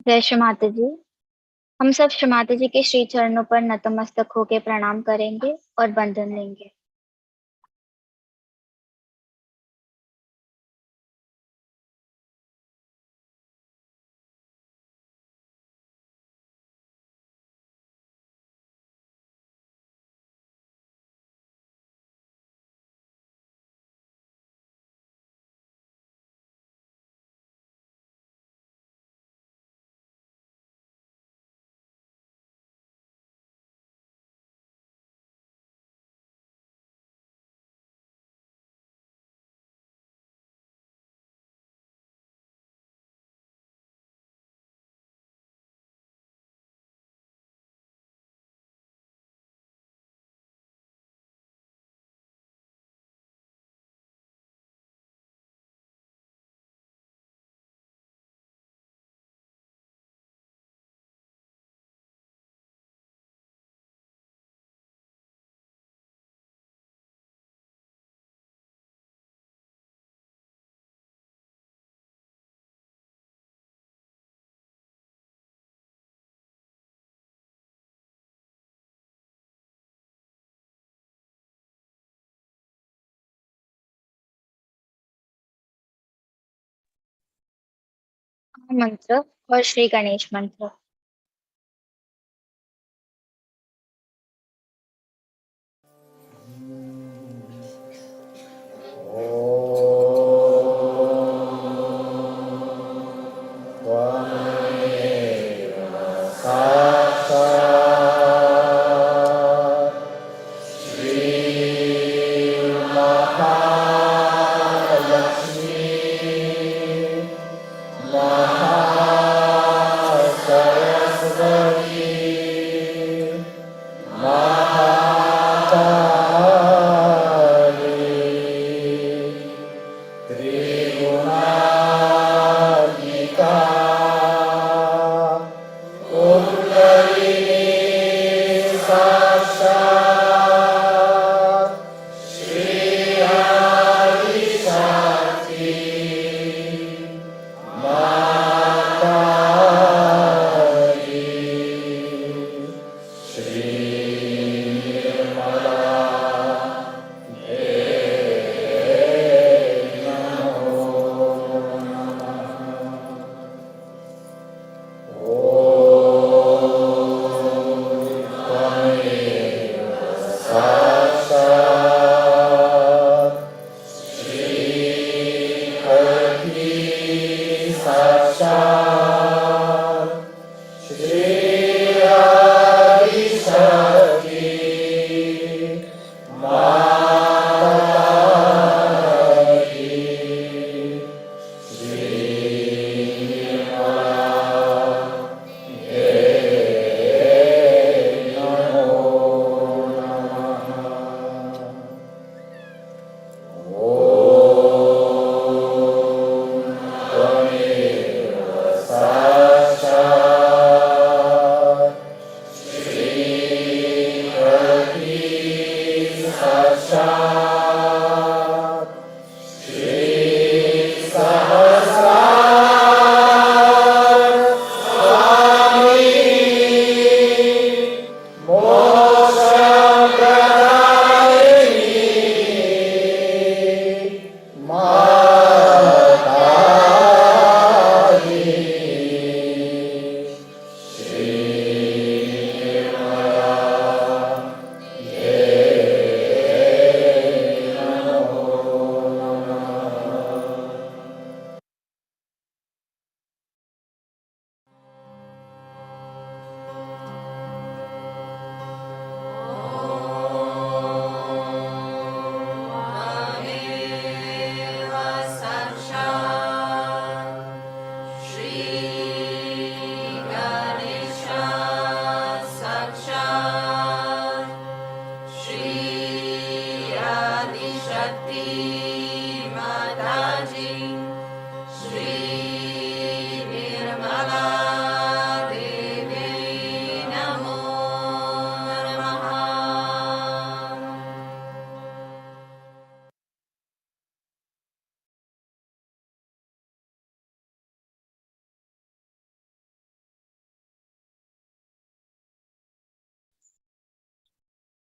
जय श्री माता जी। हम सब श्री माता जी के श्री चरणों पर नतमस्तक होके प्रणाम करेंगे और बंधन लेंगे। मंत्र और श्री गणेश मंत्र।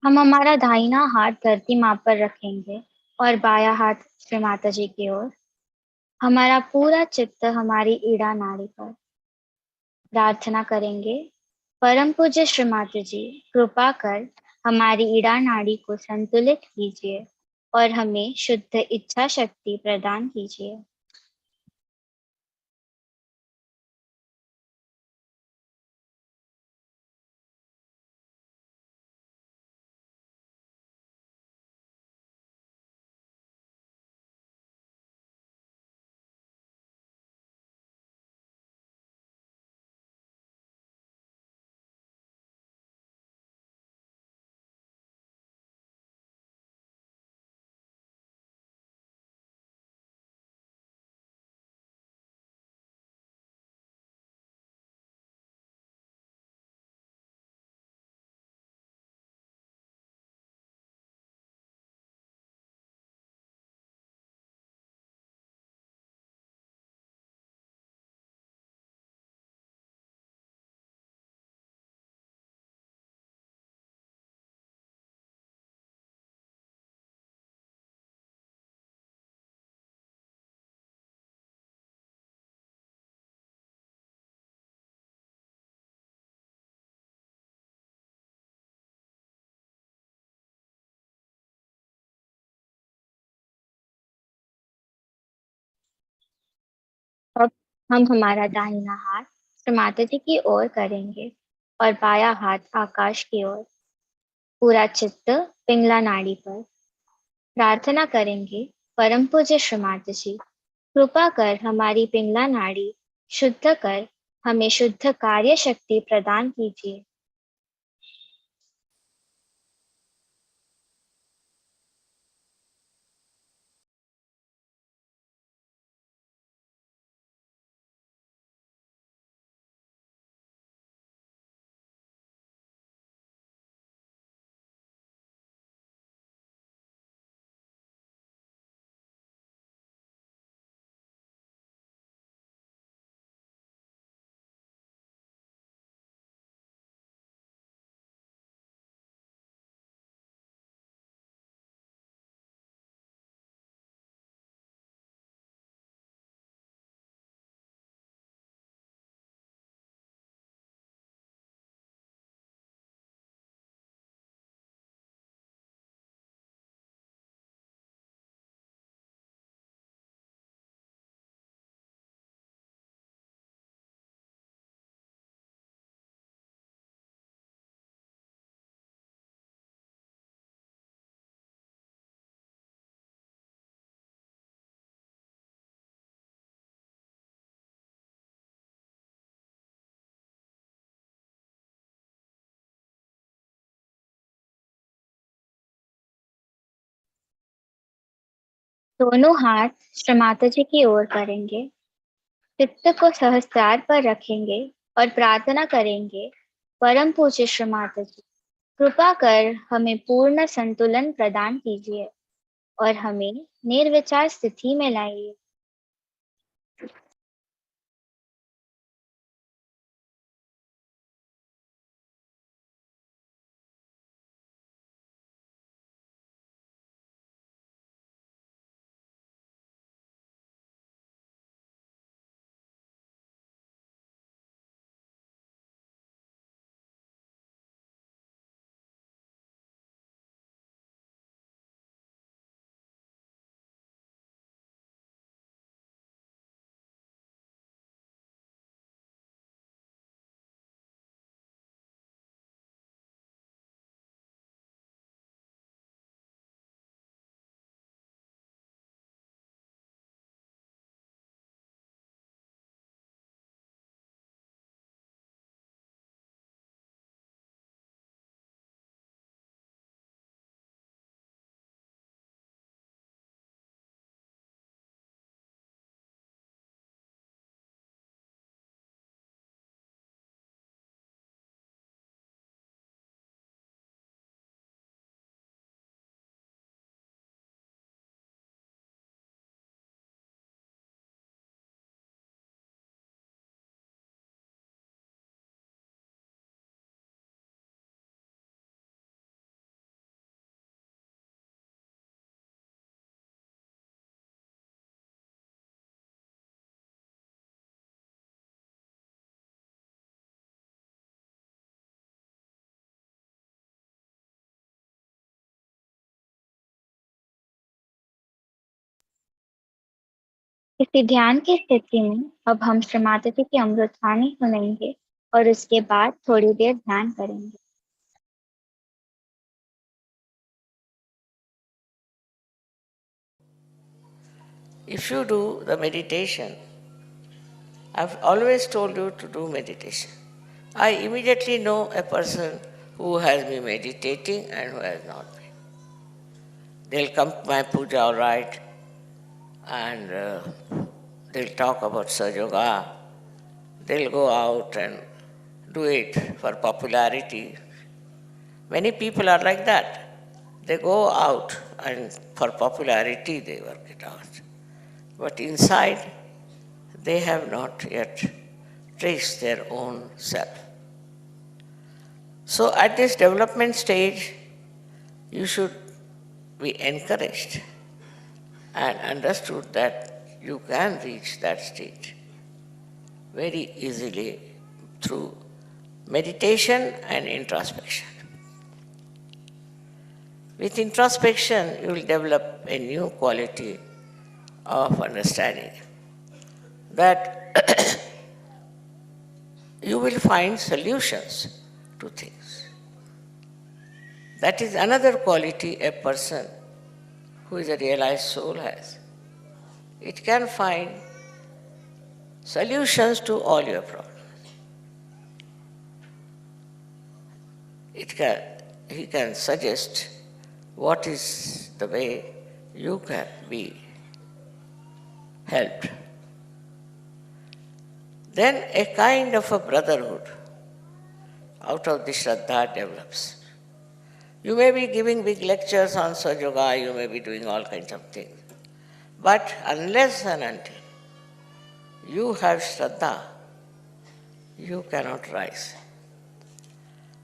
हम हमारा दाहिना हाथ धरती माँ पर रखेंगे और बायां हाथ श्री माता जी की ओर। हमारा पूरा चित्त हमारी ईड़ा नाड़ी पर। प्रार्थना करेंगे, परम पूज्य श्री माता जी, कृपा कर हमारी ईड़ा नाड़ी को संतुलित कीजिए और हमें शुद्ध इच्छा शक्ति प्रदान कीजिए। अब हम हमारा दाहिना हाथ श्री माता जी की ओर करेंगे और बायां हाथ आकाश की ओर। पूरा चित्त पिंगला नाड़ी पर। प्रार्थना करेंगे, परम पूज्य श्री माता जी, कृपा कर हमारी पिंगला नाड़ी शुद्ध कर हमें शुद्ध कार्य शक्ति प्रदान कीजिए। दोनों हाथ श्री माता जी की ओर करेंगे। चित्त को सहस्त्रार पर रखेंगे और प्रार्थना करेंगे, परम पूज्य श्री माता जी, कृपा कर हमें पूर्ण संतुलन प्रदान कीजिए और हमें निर्विचार स्थिति में लाइए। इसी ध्यान की स्थिति में अब हम श्री माता जी की अमृतवाणी सुनेंगे और उसके बाद थोड़ी देर ध्यान करेंगे। If you do the meditation, I've always told you to do meditation. I immediately know a person who has been meditating and who has not been. They'll come to my puja, all right, and they'll talk about Sahaja. They'll go out and do it for popularity. Many people are like that. They go out and for popularity they work it out. But inside, they have not yet traced their own self. So at this development stage, you should be encouraged and understood that you can reach that state very easily through meditation and introspection. With introspection, you will develop a new quality of understanding that you will find solutions to things. That is another quality a person who is a realized soul has. It can find solutions to all your problems. He can suggest what is the way you can be helped. Then a kind of a brotherhood out of the Shraddha develops. You may be giving big lectures on Sahaja, you may be doing all kinds of things. But unless and until you have Shraddha, you cannot rise.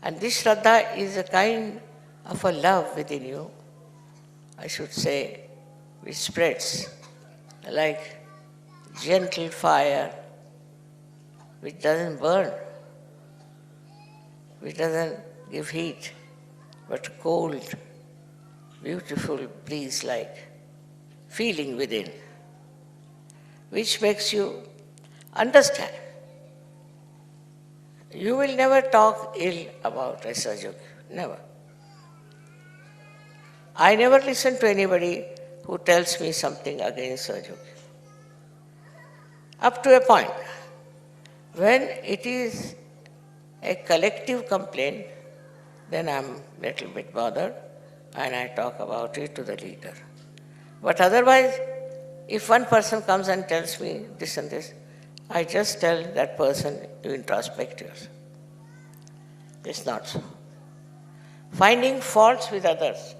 And this Shraddha is a kind of a love within you, I should say, which spreads like gentle fire, which doesn't burn, which doesn't give heat, but cold, beautiful breeze-like feeling within, which makes you understand. You will never talk ill about a Sahaja, never. I never listen to anybody who tells me something against Sahaja. Up to a point. When it is a collective complaint, then I'm a little bit bothered and I talk about it to the leader. But otherwise, if one person comes and tells me this and this, I just tell that person, you introspect yourself. It's not so. Finding faults with others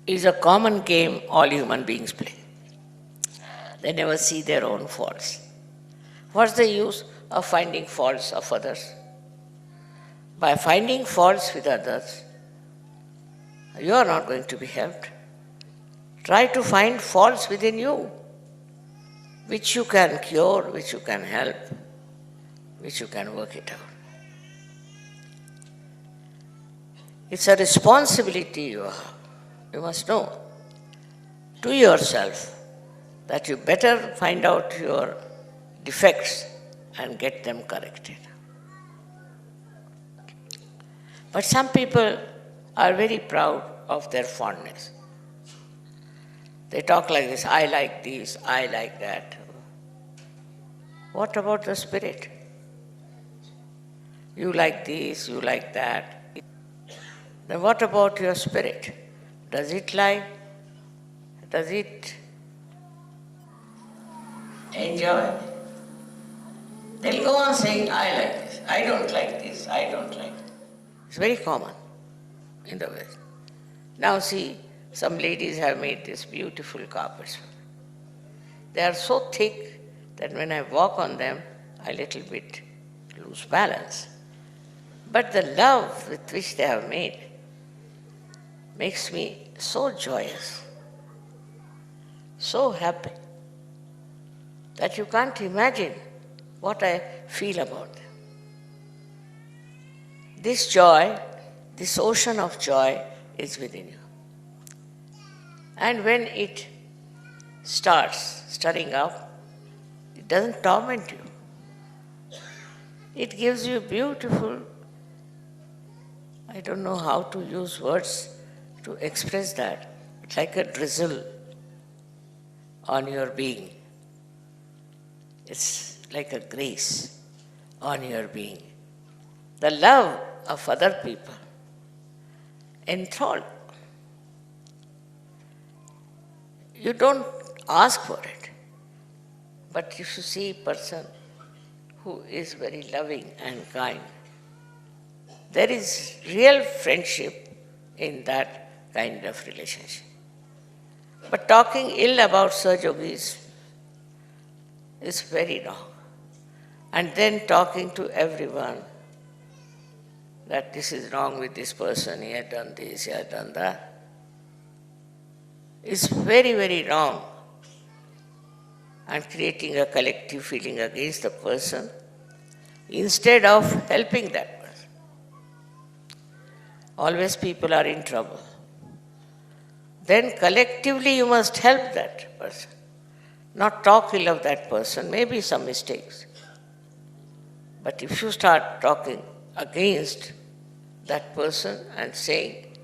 is a common game all human beings play. They never see their own faults. What's the use of finding faults of others? By finding faults with others, you are not going to be helped. Try to find faults within you, which you can cure, which you can help, which you can work it out. It's a responsibility you have. You must know to yourself that you better find out your defects and get them corrected. But some people are very proud of their fondness. They talk like this, I like this, I like that. What about the spirit? You like this, you like that. Then what about your spirit? Does it like? Does it enjoy? They'll go on saying, I like this, I don't like this, I don't like this. It's very common in the West. Now see, some ladies have made these beautiful carpets. They are so thick that when I walk on them, I little bit lose balance. But the love with which they have made makes me so joyous, so happy, that you can't imagine what I feel about them. This joy, this ocean of joy is within you. And when it starts stirring up, it doesn't torment you. It gives you beautiful, I don't know how to use words to express that. It's like a drizzle on your being. It's like a grace on your being. The love of other people enthralled. You don't ask for it. But if you see a person who is very loving and kind, there is real friendship in that kind of relationship. But talking ill about Sahajogis is very wrong. And then talking to everyone that this is wrong with this person, he had done this, he had done that, is very, very wrong, and creating a collective feeling against the person instead of helping that person. Always people are in trouble. Then collectively you must help that person, not talk ill of that person, maybe some mistakes. But if you start talking against that person and saying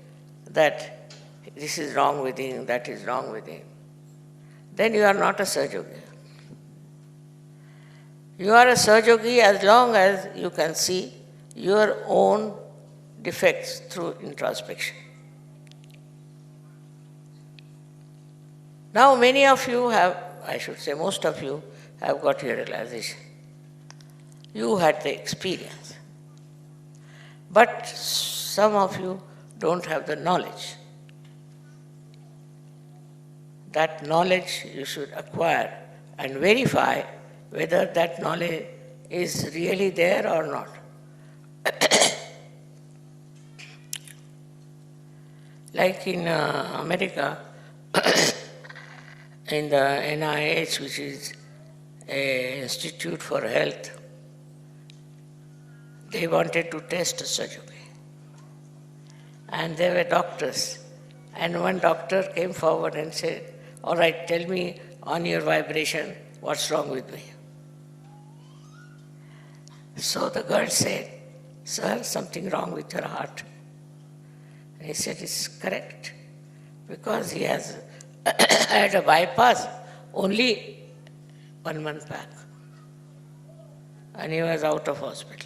that this is wrong with him, that is wrong with him, then you are not a Sahajogi. You are a Sahajogi as long as you can see your own defects through introspection. Now many of you have, I should say most of you have got your realization. You had the experience. But some of you don't have the knowledge. That knowledge you should acquire and verify whether that knowledge is really there or not. Like in America, in the NIH, which is an institute for health, they wanted to test Sahajogi. And there were doctors. And one doctor came forward and said, all right, tell me on your vibration what's wrong with me. So the girl said, sir, something wrong with your heart. And he said, it's correct, because he has had a bypass only 1 month back. And he was out of hospital.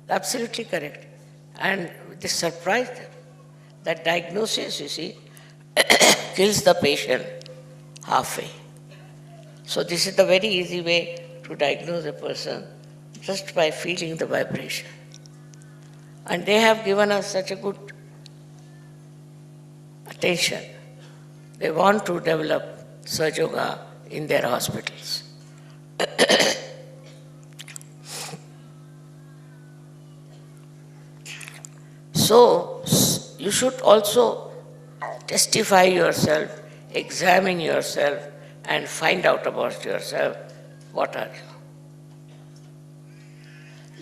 Absolutely correct. And this surprised them. That diagnosis, you see, kills the patient halfway. So this is the very easy way to diagnose a person, just by feeling the vibration. And they have given us such a good attention. They want to develop Sahaja in their hospitals. So, you should also testify yourself, examine yourself, and find out about yourself, what are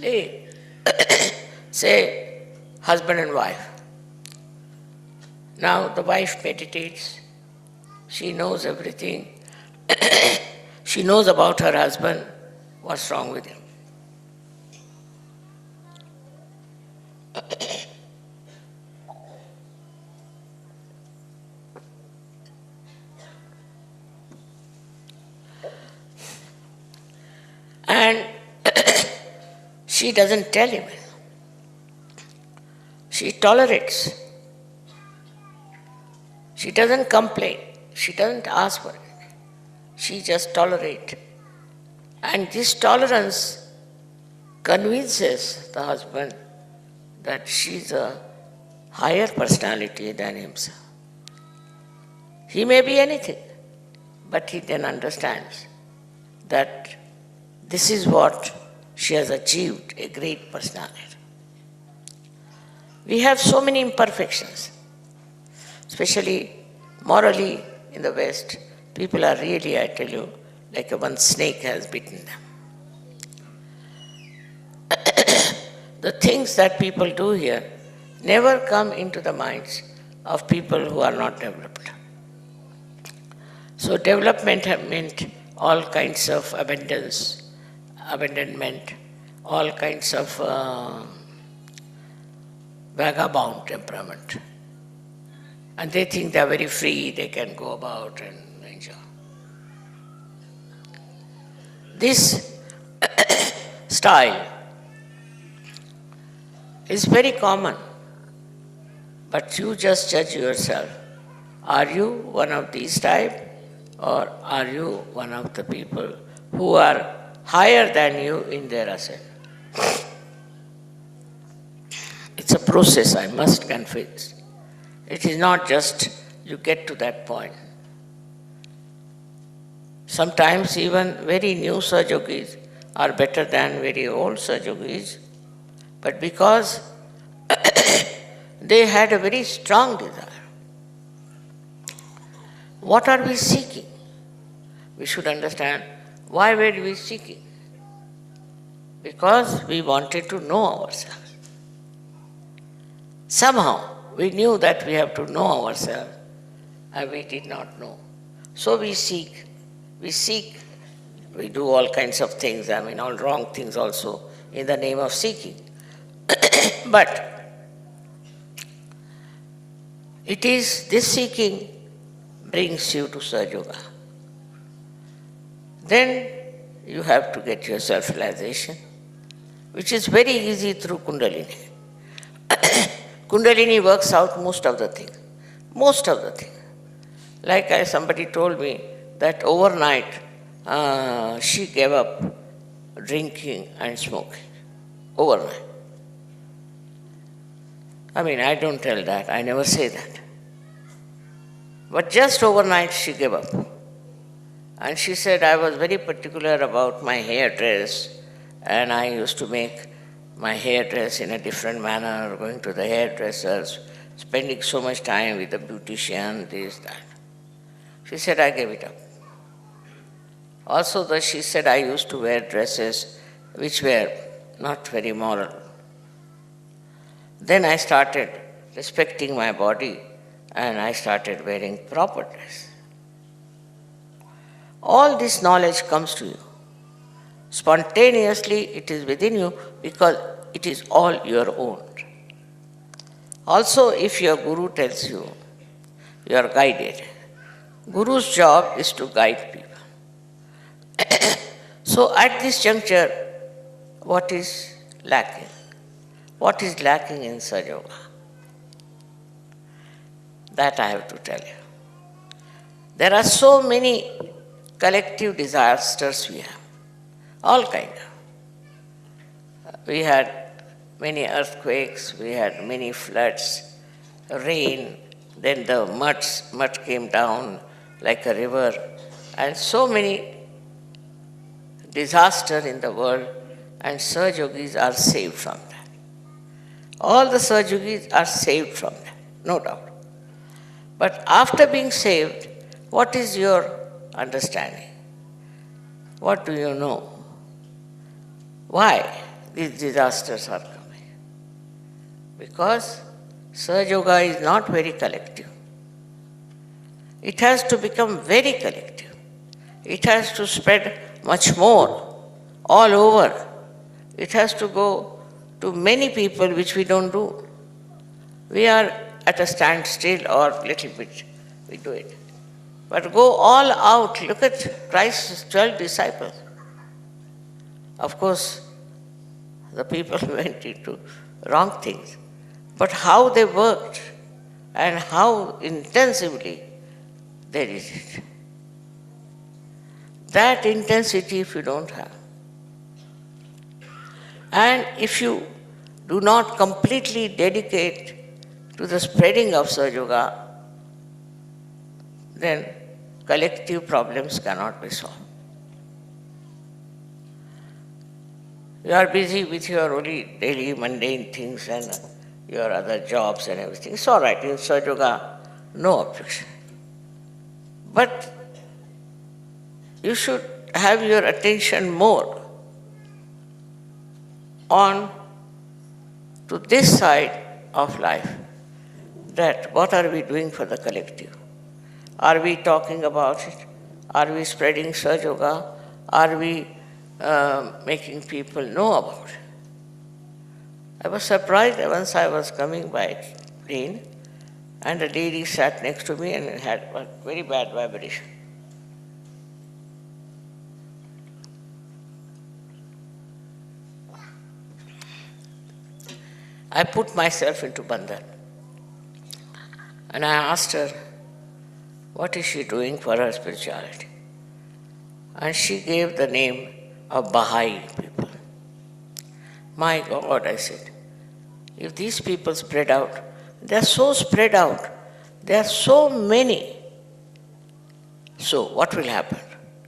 you? Say, husband and wife. Now the wife meditates, she knows everything, she knows about her husband, what's wrong with him. And she doesn't tell him. She tolerates. She doesn't complain. She doesn't ask for it. She just tolerates. And this tolerance convinces the husband that she's a higher personality than himself. He may be anything, but he then understands that this is what she has achieved, a great personality. We have so many imperfections, especially morally in the West. People are really, I tell you, like one snake has bitten them. The things that people do here never come into the minds of people who are not developed. So development have meant all kinds of abandonment, all kinds of vagabond temperament. And they think they are very free, they can go about and enjoy. This style is very common, but you just judge yourself. Are you one of these type, or are you one of the people who are higher than you in their ascent? It's a process, I must confess. It is not just you get to that point. Sometimes even very new Sahajogis are better than very old Sahajogis, but because they had a very strong desire. What are we seeking? We should understand why were we seeking? Because we wanted to know ourselves. Somehow we knew that we have to know ourselves, and we did not know. So we seek, we do all kinds of things, all wrong things also, in the name of seeking. But it is this seeking brings you to Sahaja. Then you have to get your self-realization, which is very easy through Kundalini. Kundalini works out most of the thing. Most of the thing. Like somebody told me that overnight she gave up drinking and smoking. Overnight. I don't tell that. I never say that. But just overnight she gave up. And she said, I was very particular about my hairdress, and I used to make my hairdress in a different manner, going to the hairdressers, spending so much time with the beautician, this, that. She said, I gave it up. Also, she said, I used to wear dresses which were not very moral. Then I started respecting my body, and I started wearing proper dress. All this knowledge comes to you. Spontaneously it is within you because it is all your own. Also, if your guru tells you, you are guided. Guru's job is to guide people. So at this juncture, what is lacking? What is lacking in Sahaja? That I have to tell you. There are so many collective disasters we have, all kind of. We had many earthquakes, we had many floods, rain, then the mud came down like a river, and so many disasters in the world, and Sahajogis are saved from that. All the Sahajogis are saved from that, no doubt. But after being saved, what is your understanding? What do you know? Why these disasters are coming? Because Sahaja is not very collective. It has to become very collective. It has to spread much more, all over. It has to go to many people, which we don't do. We are at a standstill or little bit, we do it. But go all out. Look at Christ's 12 disciples. Of course, the people went into wrong things. But how they worked and how intensively they did it. That intensity if you don't have. And if you do not completely dedicate to the spreading of Sahaja, then collective problems cannot be solved. You are busy with your only daily mundane things and your other jobs and everything. It's all right. In Sahaja, no objection. But you should have your attention more on to this side of life, that what are we doing for the collective? Are we talking about it? Are we spreading Sahaja? Are we making people know about it? I was surprised once I was coming by plane and a lady sat next to me and had a very bad vibration. I put myself into Bandhan and I asked her, what is she doing for her spirituality? And she gave the name of Baha'i people. My God, I said, if these people spread out, they are so spread out, there are so many. So what will happen?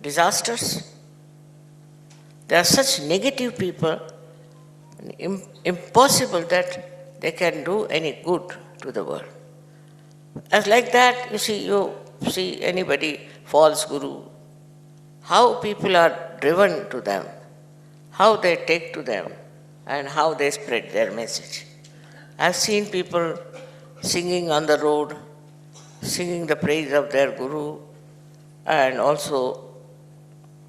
Disasters? There are such negative people, impossible that they can do any good to the world. As like that, you see anybody false guru, how people are driven to them, how they take to them, and how they spread their message. I've seen people singing on the road, singing the praise of their guru, and also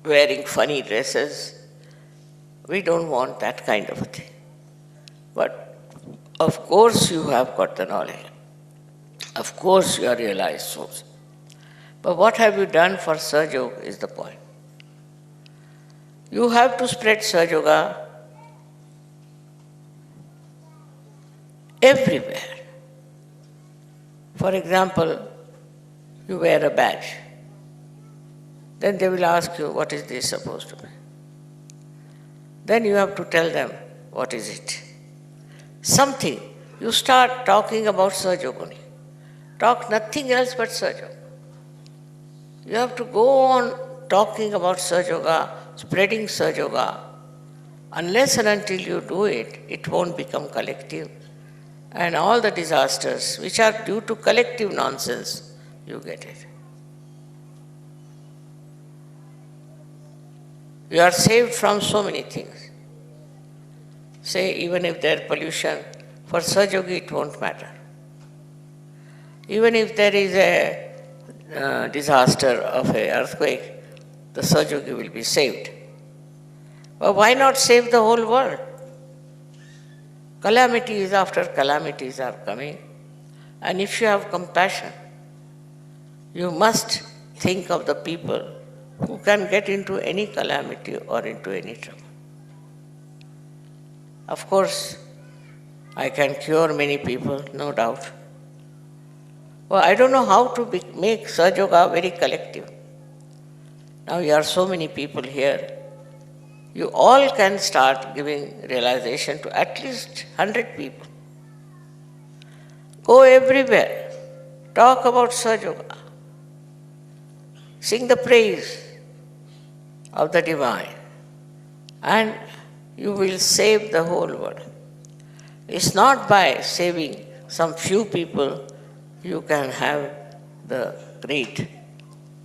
wearing funny dresses. We don't want that kind of a thing. But of course you have got the knowledge. Of course you are realized souls. But what have you done for Sahaja is the point. You have to spread Sahaja everywhere. For example, you wear a badge. Then they will ask you, what is this supposed to be? Then you have to tell them, what is it? Something. You start talking about Sahaja only. Talk nothing else but Sahaja. You have to go on talking about Sahaja, spreading Sahaja. Unless and until you do it, it won't become collective. And all the disasters which are due to collective nonsense, you get it. You are saved from so many things. Say, even if there is pollution, for Sahaja it won't matter. Even if there is a disaster of an earthquake, the Sahaja will be saved. But why not save the whole world? Calamities after calamities are coming. And if you have compassion, you must think of the people who can get into any calamity or into any trouble. Of course, I can cure many people, no doubt. Well, I don't know how to make Sahaja very collective. Now you are so many people here. You all can start giving realization to at least 100 people. Go everywhere. Talk about Sahaja. Sing the praise of the divine. And you will save the whole world. It's not by saving some few people you can have the great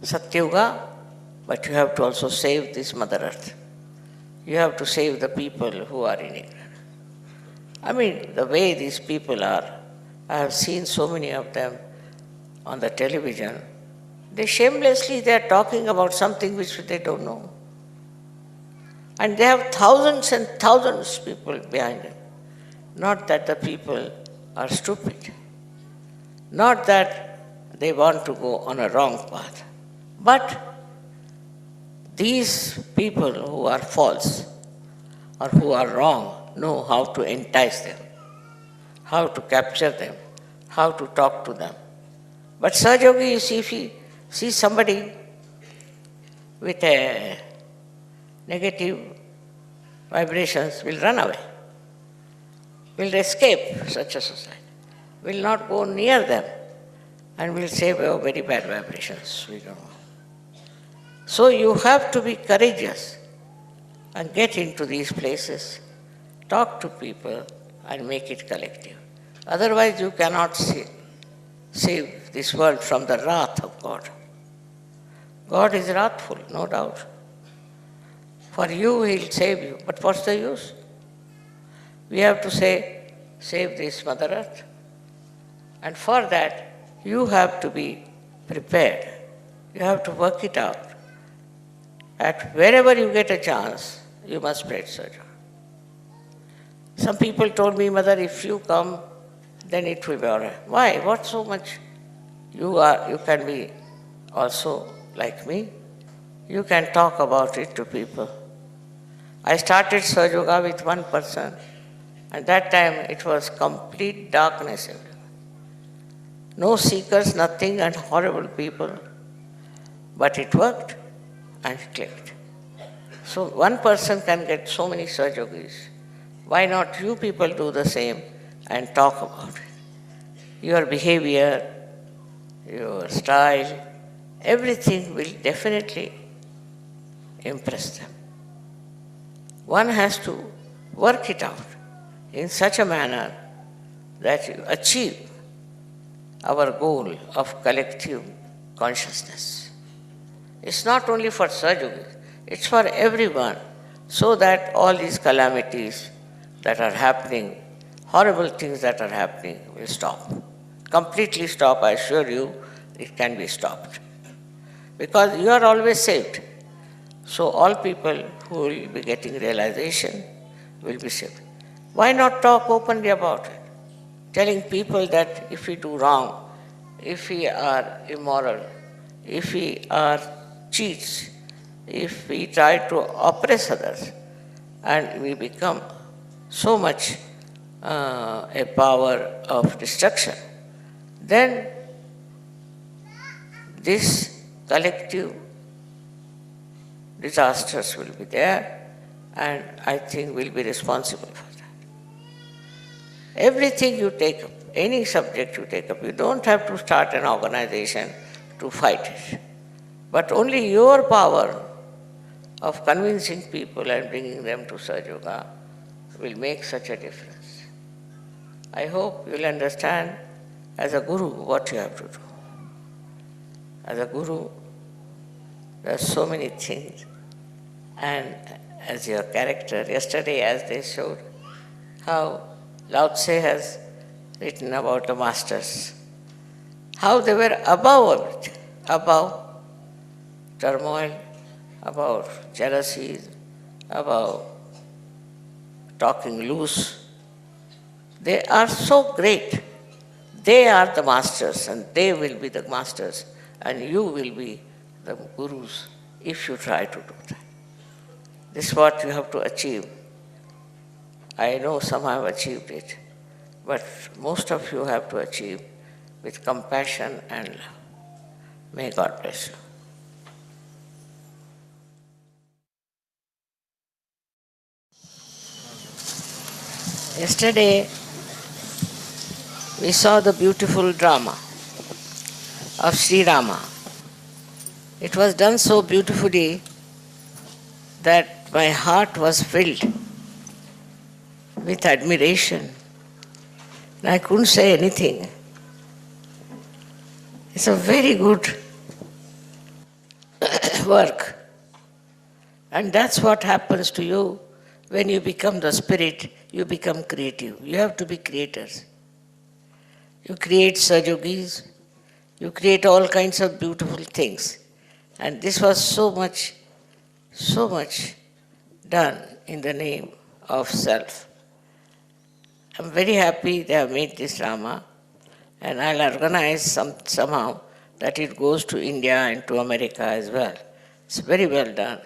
Satyuga, but you have to also save this Mother Earth. You have to save the people who are in ignorance. I mean, the way these people are, I have seen so many of them on the television. They are talking about something which they don't know. And they have thousands and thousands of people behind them. Not that the people are stupid. Not that they want to go on a wrong path. But these people who are false or who are wrong know how to entice them, how to capture them, how to talk to them. But Sahaja, you see, if you see somebody with a negative vibrations, will run away, will escape such a society, will not go near them, and will say, oh, very bad vibrations, we don't know. So you have to be courageous and get into these places, talk to people and make it collective. Otherwise you cannot save this world from the wrath of God. God is wrathful, no doubt. For you, He'll save you, but what's the use? We have to say, save this Mother Earth. And for that, you have to be prepared. You have to work it out. At wherever you get a chance, you must spread Sahaja. Some people told me, Mother, if you come, then it will be all right. Why? What so much? You can be also like me. You can talk about it to people. I started Sahaja with one person. At that time, it was complete darkness everywhere. No seekers, nothing, and horrible people. But it worked and it clicked. So one person can get so many Sahajogis. Why not you people do the same and talk about it? Your behavior, your style, everything will definitely impress them. One has to work it out in such a manner that you achieve our goal of collective consciousness. It's not only for Sahajogis, it's for everyone, so that all these calamities that are happening, horrible things that are happening, will stop. Completely stop, I assure you, it can be stopped. Because you are always saved. So all people who will be getting realization will be saved. Why not talk openly about it? Telling people that if we do wrong, if we are immoral, if we are cheats, if we try to oppress others, and we become so much a power of destruction, then this collective disasters will be there, and I think we'll be responsible for that. Everything you take up, any subject you take up, you don't have to start an organization to fight it. But only your power of convincing people and bringing them to Sahaja will make such a difference. I hope you'll understand as a guru what you have to do. As a guru, there are so many things. And as your character, yesterday as they showed how Lao Tse has written about the masters, how they were above everything, above turmoil, about jealousies, about talking loose. They are so great. They are the masters, and they will be the masters, and you will be the gurus if you try to do that. This is what you have to achieve. I know some have achieved it, but most of you have to achieve with compassion and love. May God bless you. Yesterday, we saw the beautiful drama of Sri Rama. It was done so beautifully that my heart was filled with admiration. And I couldn't say anything. It's a very good work. And that's what happens to you when you become the spirit, you become creative. You have to be creators. You create Sahajogis, you create all kinds of beautiful things. And this was so much done in the name of self. I'm very happy they have made this drama, and I'll organize somehow that it goes to India and to America as well. It's very well done.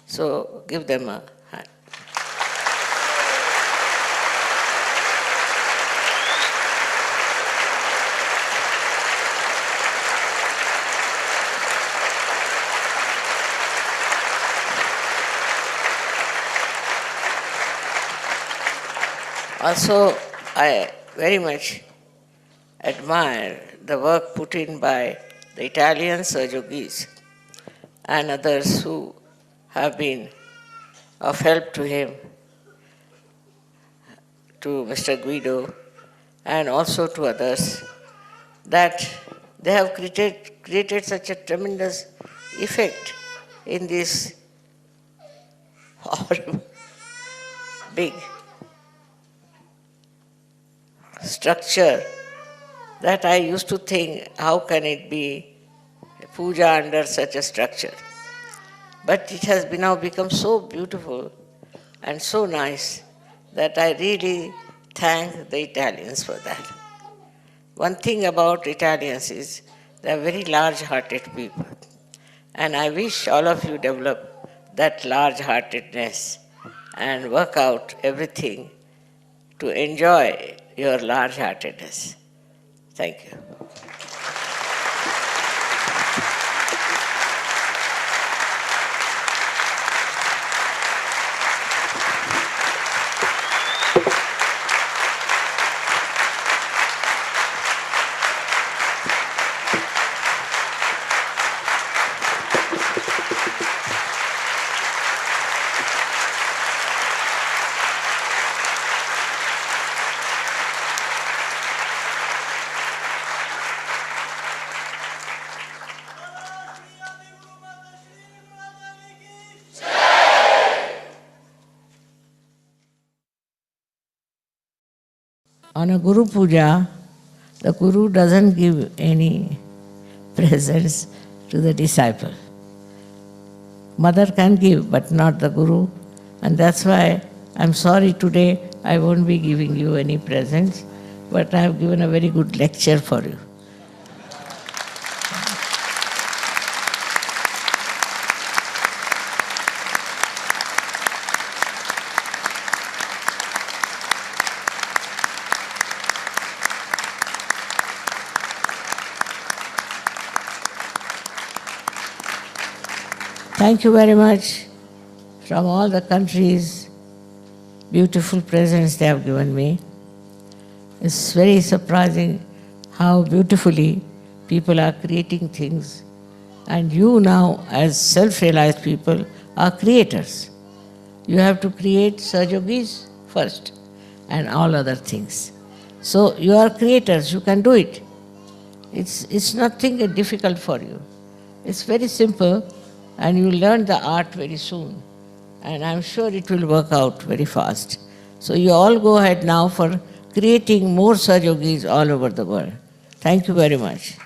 So give them a hand. Also, I very much admire the work put in by the Italian Sahajogis and others who have been of help to him, to Mr. Guido, and also to others, that they have created such a tremendous effect in this horrible, big structure that I used to think, how can it be puja under such a structure? But it has now become so beautiful and so nice that I really thank the Italians for that. One thing about Italians is they are very large-hearted people. And I wish all of you develop that large-heartedness and work out everything to enjoy your large-heartedness. Thank you. On a Guru Puja, the Guru doesn't give any presents to the disciple. Mother can give, but not the Guru. And that's why I'm sorry today I won't be giving you any presents, but I have given a very good lecture for you. Thank you very much from all the countries. Beautiful presents they have given me. It's very surprising how beautifully people are creating things. And you now, as self-realized people, are creators. You have to create Sahajogis first and all other things. So you are creators, you can do it. It's nothing difficult for you. It's very simple and you learn the art very soon. And I'm sure it will work out very fast. So you all go ahead now for creating more Sahajogis all over the world. Thank you very much.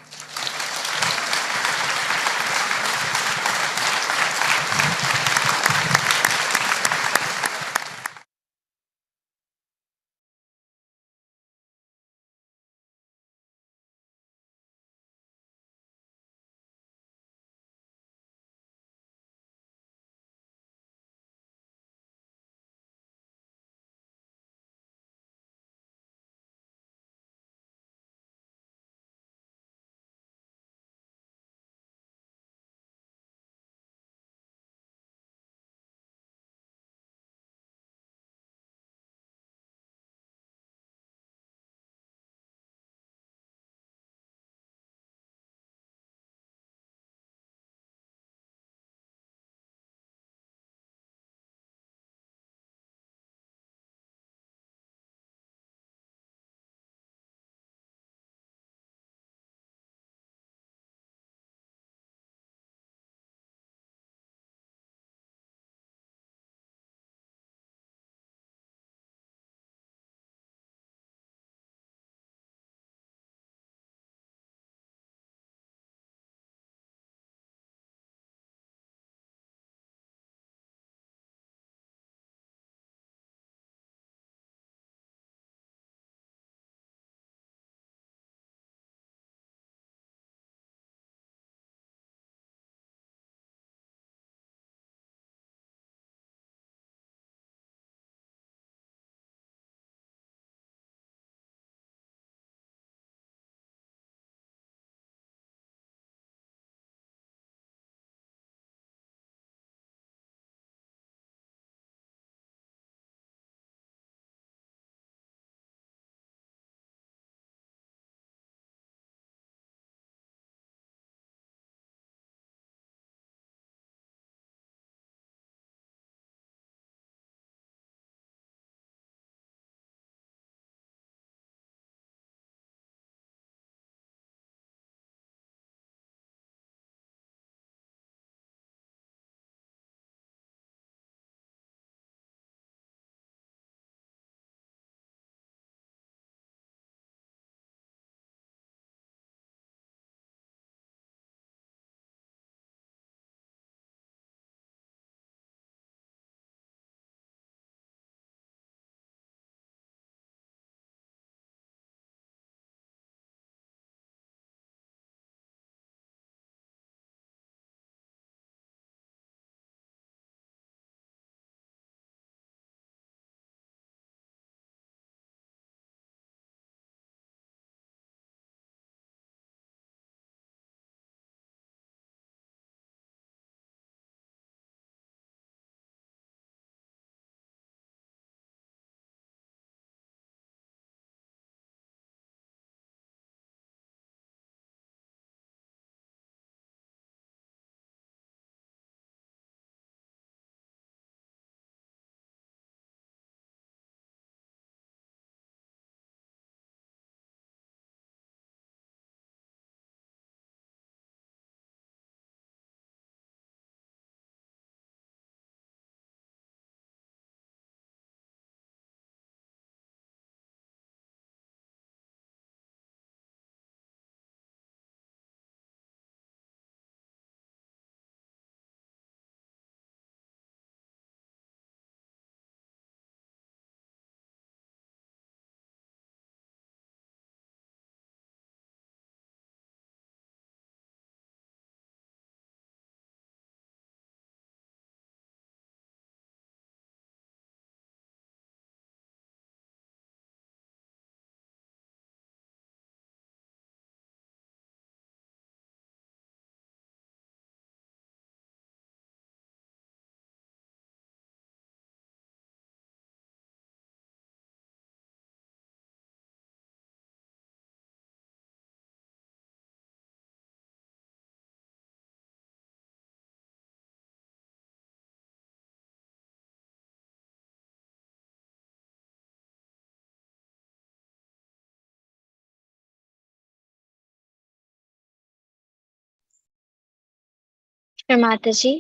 Shri Mata जी,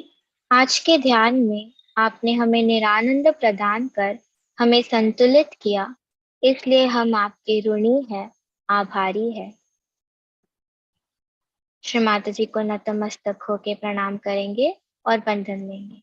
आज के ध्यान में आपने हमें निरानंद प्रदान कर हमें संतुलित किया, इसलिए हम आपके ऋणी हैं, आभारी है। श्री माता जी को नतमस्तक होके प्रणाम करेंगे और बंधन लेंगे।